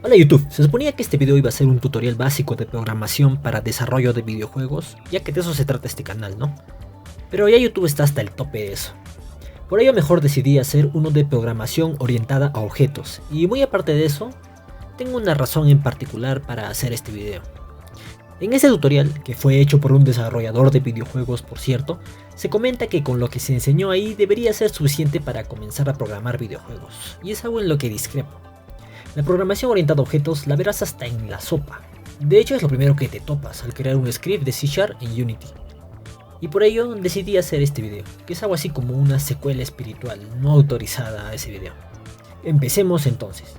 Hola YouTube, se suponía que este video iba a ser un tutorial básico de programación para desarrollo de videojuegos, ya que de eso se trata este canal, ¿no? Pero ya YouTube está hasta el tope de eso. Por ello mejor decidí hacer uno de programación orientada a objetos, y muy aparte de eso, tengo una razón en particular para hacer este video. En este tutorial, que fue hecho por un desarrollador de videojuegos por cierto, se comenta que con lo que se enseñó ahí debería ser suficiente para comenzar a programar videojuegos, y es algo en lo que discrepo. La programación orientada a objetos la verás hasta en la sopa. De hecho es lo primero que te topas al crear un script de C# en Unity. Y por ello decidí hacer este video, que es algo así como una secuela espiritual no autorizada a ese video. Empecemos entonces.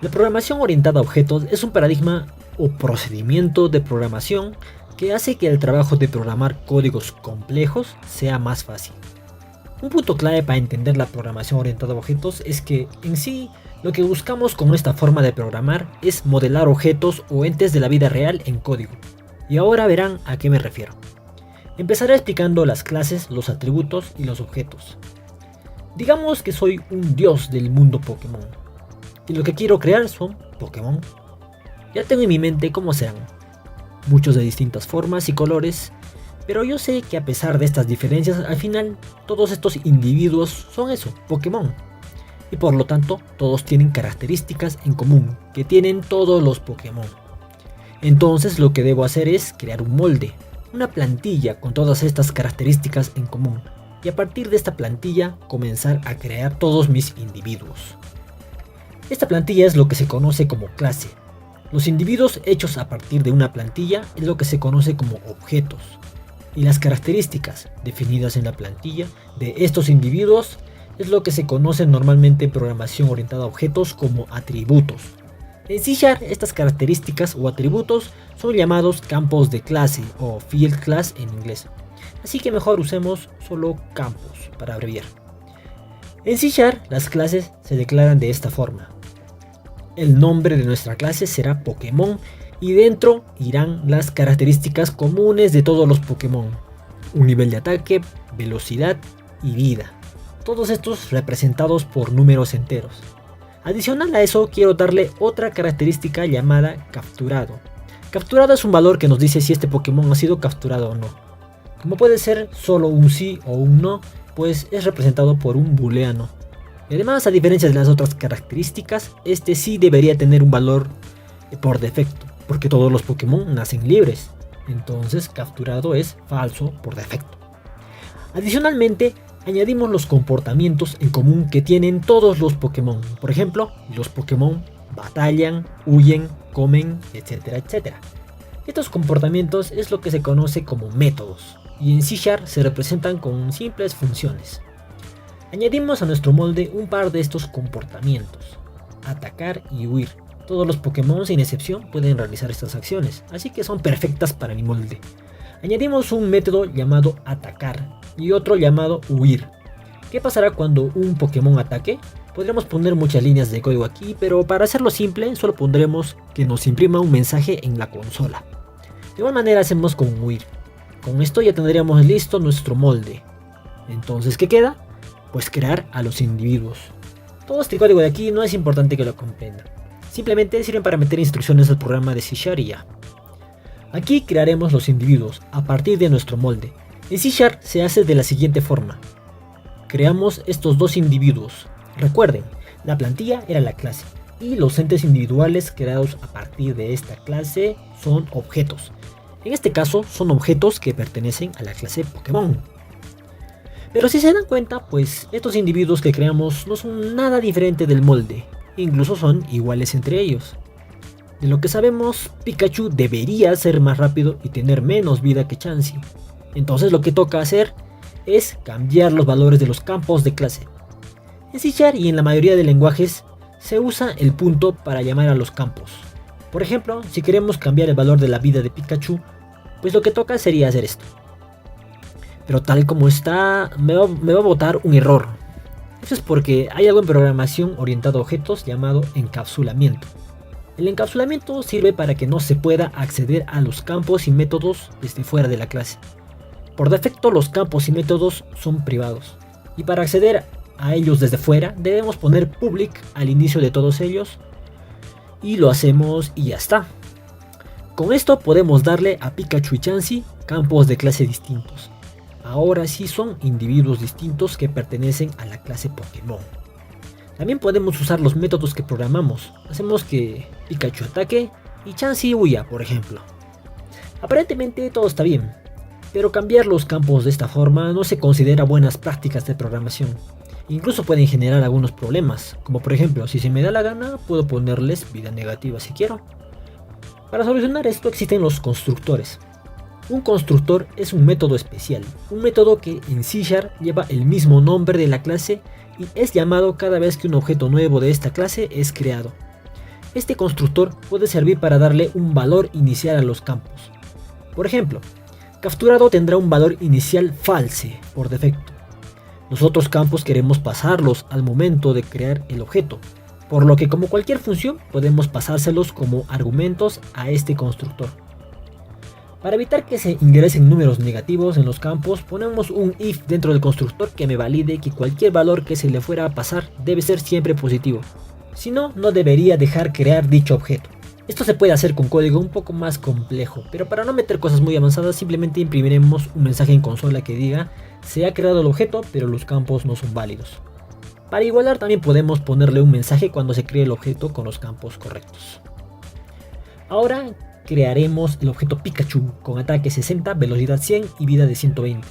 La programación orientada a objetos es un paradigma o procedimiento de programación que hace que el trabajo de programar códigos complejos sea más fácil. Un punto clave para entender la programación orientada a objetos es que en sí lo que buscamos con esta forma de programar es modelar objetos o entes de la vida real en código. Y ahora verán a qué me refiero. Empezaré explicando las clases, los atributos y los objetos. Digamos que soy un dios del mundo Pokémon. Y lo que quiero crear son Pokémon. Ya tengo en mi mente cómo serán. Muchos de distintas formas y colores. Pero yo sé que a pesar de estas diferencias, al final todos estos individuos son eso, Pokémon. Y por lo tanto, todos tienen características en común, que tienen todos los Pokémon. Entonces lo que debo hacer es crear un molde, una plantilla con todas estas características en común. Y a partir de esta plantilla, comenzar a crear todos mis individuos. Esta plantilla es lo que se conoce como clase. Los individuos hechos a partir de una plantilla es lo que se conoce como objetos. Y las características definidas en la plantilla de estos individuos es lo que se conoce normalmente en programación orientada a objetos como atributos. En C# estas características o atributos son llamados campos de clase o field class en inglés. Así que mejor usemos solo campos para abreviar. En C# las clases se declaran de esta forma. El nombre de nuestra clase será Pokémon y dentro irán las características comunes de todos los Pokémon. Un nivel de ataque, velocidad y vida. Todos estos representados por números enteros. Adicional a eso quiero darle otra característica llamada capturado. Capturado es un valor que nos dice si este Pokémon ha sido capturado o no. Como puede ser solo un sí o un no, pues es representado por un booleano. Y además, a diferencia de las otras características, este sí debería tener un valor por defecto, porque todos los Pokémon nacen libres. Entonces capturado es falso por defecto. Adicionalmente, añadimos los comportamientos en común que tienen todos los Pokémon. Por ejemplo, los Pokémon batallan, huyen, comen, etcétera, etcétera. Estos comportamientos es lo que se conoce como métodos, y en C# se representan con simples funciones. Añadimos a nuestro molde un par de estos comportamientos, atacar y huir. Todos los Pokémon sin excepción pueden realizar estas acciones, así que son perfectas para mi molde. Añadimos un método llamado atacar y otro llamado huir. ¿Qué pasará cuando un Pokémon ataque? Podríamos poner muchas líneas de código aquí, pero para hacerlo simple solo pondremos que nos imprima un mensaje en la consola. De igual manera hacemos con huir. Con esto ya tendríamos listo nuestro molde. Entonces, ¿qué queda? Pues crear a los individuos. Todo este código de aquí no es importante que lo comprendan. Simplemente sirven para meter instrucciones al programa de C# y ya. Aquí crearemos los individuos a partir de nuestro molde. En C# se hace de la siguiente forma. Creamos estos dos individuos. Recuerden, la plantilla era la clase y los entes individuales creados a partir de esta clase son objetos. En este caso son objetos que pertenecen a la clase Pokémon. Pero si se dan cuenta, pues estos individuos que creamos no son nada diferente del molde, incluso son iguales entre ellos. De lo que sabemos, Pikachu debería ser más rápido y tener menos vida que Chansey. Entonces lo que toca hacer es cambiar los valores de los campos de clase. En C# y en la mayoría de lenguajes se usa el punto para llamar a los campos. Por ejemplo, si queremos cambiar el valor de la vida de Pikachu, pues lo que toca sería hacer esto. Pero tal como está, me va a botar un error. Eso es porque hay algo en programación orientada a objetos llamado encapsulamiento. El encapsulamiento sirve para que no se pueda acceder a los campos y métodos desde fuera de la clase. Por defecto los campos y métodos son privados. Y para acceder a ellos desde fuera, debemos poner public al inicio de todos ellos y lo hacemos y ya está. Con esto podemos darle a Pikachu y Chansey campos de clase distintos. Ahora sí son individuos distintos que pertenecen a la clase Pokémon. También podemos usar los métodos que programamos. Hacemos que Pikachu ataque y Chansey huya, por ejemplo. Aparentemente todo está bien, pero cambiar los campos de esta forma no se considera buenas prácticas de programación. Incluso pueden generar algunos problemas, como por ejemplo, si se me da la gana, puedo ponerles vida negativa si quiero. Para solucionar esto existen los constructores. Un constructor es un método especial, un método que en C# lleva el mismo nombre de la clase y es llamado cada vez que un objeto nuevo de esta clase es creado. Este constructor puede servir para darle un valor inicial a los campos. Por ejemplo, capturado tendrá un valor inicial false por defecto. Los otros campos queremos pasarlos al momento de crear el objeto, por lo que como cualquier función podemos pasárselos como argumentos a este constructor. Para evitar que se ingresen números negativos en los campos, ponemos un if dentro del constructor que me valide que cualquier valor que se le fuera a pasar debe ser siempre positivo. Si no, no debería dejar crear dicho objeto. Esto se puede hacer con código un poco más complejo, pero para no meter cosas muy avanzadas simplemente imprimiremos un mensaje en consola que diga se ha creado el objeto pero los campos no son válidos. Para igualar también podemos ponerle un mensaje cuando se cree el objeto con los campos correctos. Ahora crearemos el objeto Pikachu con ataque 60, velocidad 100 y vida de 120.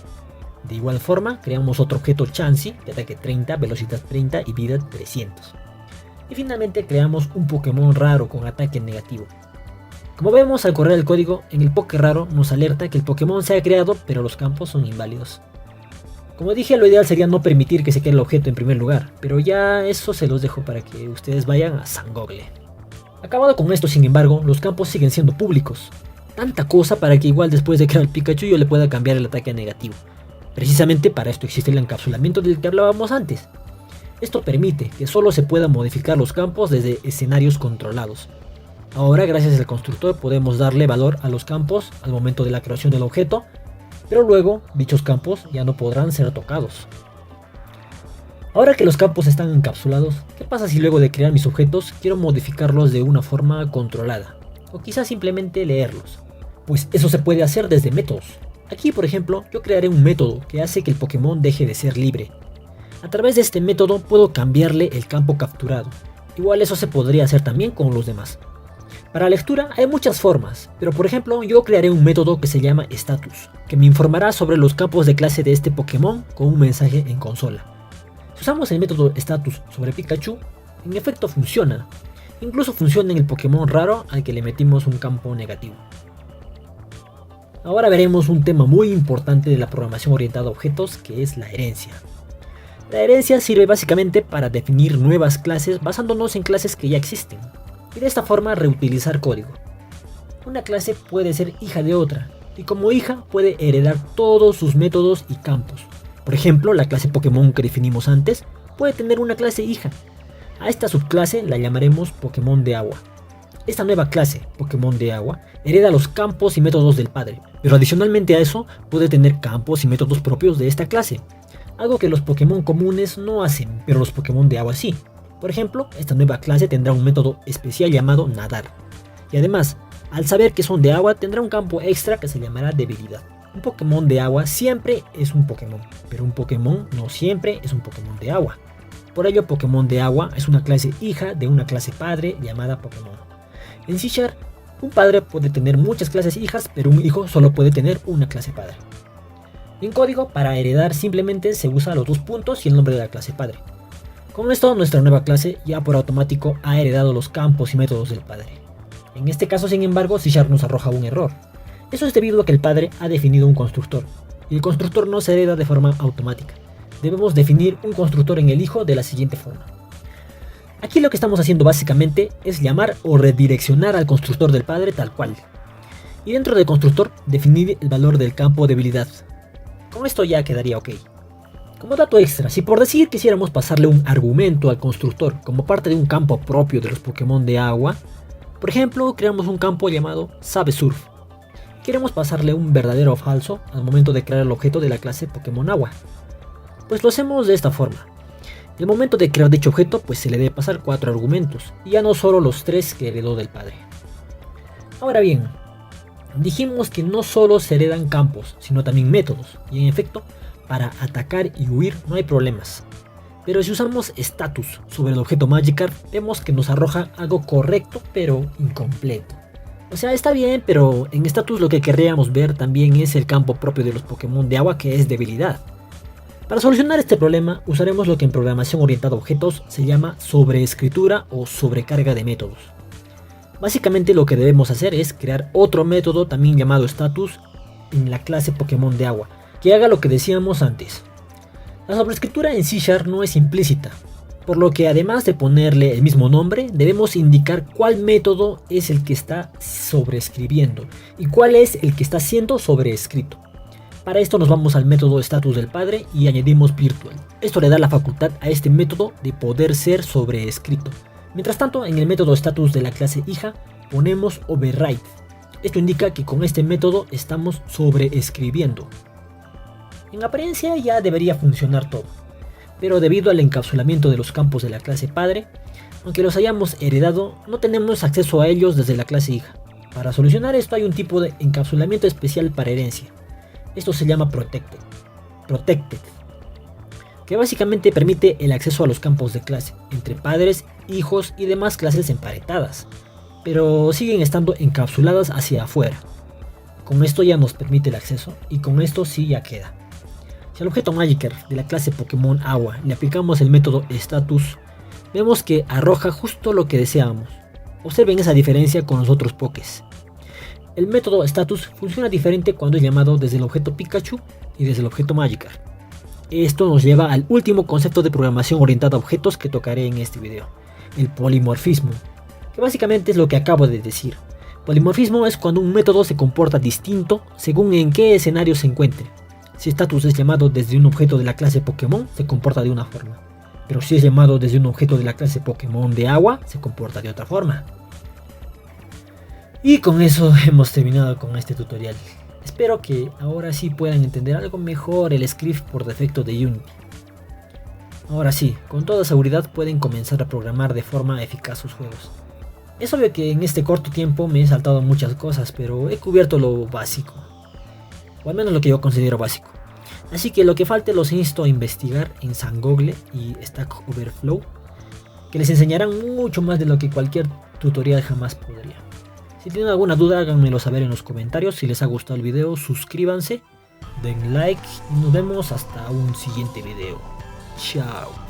De igual forma creamos otro objeto Chansey de ataque 30, velocidad 30 y vida 300. Y finalmente creamos un Pokémon raro con ataque negativo. Como vemos al correr el código, en el Poké raro nos alerta que el Pokémon se ha creado pero los campos son inválidos. Como dije, lo ideal sería no permitir que se cree el objeto en primer lugar, pero ya eso se los dejo para que ustedes vayan a San Google. Acabado con esto, sin embargo, los campos siguen siendo públicos. Tanta cosa para que igual después de crear el Pikachu yo le pueda cambiar el ataque a negativo. Precisamente para esto existe el encapsulamiento del que hablábamos antes. Esto permite que solo se puedan modificar los campos desde escenarios controlados. Ahora, gracias al constructor, podemos darle valor a los campos al momento de la creación del objeto, pero luego dichos campos ya no podrán ser tocados. Ahora que los campos están encapsulados, ¿qué pasa si luego de crear mis objetos quiero modificarlos de una forma controlada? O quizás simplemente leerlos. Pues eso se puede hacer desde métodos. Aquí, por ejemplo, yo crearé un método que hace que el Pokémon deje de ser libre. A través de este método puedo cambiarle el campo capturado. Igual eso se podría hacer también con los demás. Para lectura hay muchas formas, pero por ejemplo yo crearé un método que se llama status, que me informará sobre los campos de clase de este Pokémon con un mensaje en consola. Si usamos el método status sobre Pikachu, en efecto funciona. Incluso funciona en el Pokémon raro al que le metimos un campo negativo. Ahora veremos un tema muy importante de la programación orientada a objetos, que es la herencia. La herencia sirve básicamente para definir nuevas clases basándonos en clases que ya existen, y de esta forma reutilizar código. Una clase puede ser hija de otra, y como hija puede heredar todos sus métodos y campos. Por ejemplo, la clase Pokémon que definimos antes puede tener una clase hija. A esta subclase la llamaremos Pokémon de agua. Esta nueva clase, Pokémon de agua, hereda los campos y métodos del padre, pero adicionalmente a eso puede tener campos y métodos propios de esta clase, algo que los Pokémon comunes no hacen, pero los Pokémon de agua sí. Por ejemplo, esta nueva clase tendrá un método especial llamado nadar, y además, al saber que son de agua, tendrá un campo extra que se llamará debilidad. Un Pokémon de agua siempre es un Pokémon, pero un Pokémon no siempre es un Pokémon de agua. Por ello, Pokémon de agua es una clase hija de una clase padre llamada Pokémon. En C#, un padre puede tener muchas clases hijas, pero un hijo solo puede tener una clase padre. En código, para heredar simplemente se usa los dos puntos y el nombre de la clase padre. Con esto, nuestra nueva clase ya por automático ha heredado los campos y métodos del padre. En este caso, sin embargo, C# nos arroja un error. Eso es debido a que el padre ha definido un constructor, y el constructor no se hereda de forma automática. Debemos definir un constructor en el hijo de la siguiente forma. Aquí lo que estamos haciendo básicamente es llamar o redireccionar al constructor del padre tal cual. Y dentro del constructor definir el valor del campo debilidad. Con esto ya quedaría ok. Como dato extra, si por decir quisiéramos pasarle un argumento al constructor como parte de un campo propio de los Pokémon de agua, por ejemplo creamos un campo llamado Sabe Surf. Queremos pasarle un verdadero o falso al momento de crear el objeto de la clase Pokémon agua. Pues lo hacemos de esta forma. El momento de crear dicho objeto, pues se le debe pasar 4 argumentos, y ya no solo los 3 que heredó del padre. Ahora bien, dijimos que no solo se heredan campos, sino también métodos, y en efecto, para atacar y huir no hay problemas. Pero si usamos status sobre el objeto Magikarp, vemos que nos arroja algo correcto pero incompleto. O sea, está bien, pero en status lo que querríamos ver también es el campo propio de los Pokémon de agua, que es debilidad. Para solucionar este problema, usaremos lo que en programación orientada a objetos se llama sobreescritura o sobrecarga de métodos. Básicamente lo que debemos hacer es crear otro método también llamado status en la clase Pokémon de agua, que haga lo que decíamos antes. La sobreescritura en C# no es implícita, por lo que además de ponerle el mismo nombre, debemos indicar cuál método es el que está sobreescribiendo y cuál es el que está siendo sobreescrito. Para esto nos vamos al método status del padre y añadimos virtual. Esto le da la facultad a este método de poder ser sobreescrito. Mientras tanto, en el método status de la clase hija ponemos override. Esto indica que con este método estamos sobreescribiendo. En apariencia ya debería funcionar todo, pero debido al encapsulamiento de los campos de la clase padre, aunque los hayamos heredado, no tenemos acceso a ellos desde la clase hija. Para solucionar esto hay un tipo de encapsulamiento especial para herencia. Esto se llama Protected, que básicamente permite el acceso a los campos de clase, entre padres, hijos y demás clases emparentadas, pero siguen estando encapsuladas hacia afuera. Con esto ya nos permite el acceso, y con esto sí ya queda. Si al objeto Magikarp de la clase Pokémon Agua le aplicamos el método Status, vemos que arroja justo lo que deseábamos. Observen esa diferencia con los otros Pokés. El método Status funciona diferente cuando es llamado desde el objeto Pikachu y desde el objeto Magikarp. Esto nos lleva al último concepto de programación orientada a objetos que tocaré en este video, el polimorfismo, que básicamente es lo que acabo de decir. Polimorfismo es cuando un método se comporta distinto según en qué escenario se encuentre. Si status es llamado desde un objeto de la clase Pokémon, se comporta de una forma. Pero si es llamado desde un objeto de la clase Pokémon de agua, se comporta de otra forma. Y con eso hemos terminado con este tutorial. Espero que ahora sí puedan entender algo mejor el script por defecto de Unity. Ahora sí, con toda seguridad pueden comenzar a programar de forma eficaz sus juegos. Es obvio que en este corto tiempo me he saltado muchas cosas, pero he cubierto lo básico. O al menos lo que yo considero básico. Así que lo que falte los insto a investigar en Sangoogle y Stack Overflow, que les enseñarán mucho más de lo que cualquier tutorial jamás podría. Si tienen alguna duda háganmelo saber en los comentarios. Si les ha gustado el video suscríbanse, den like y nos vemos hasta un siguiente video. Chao.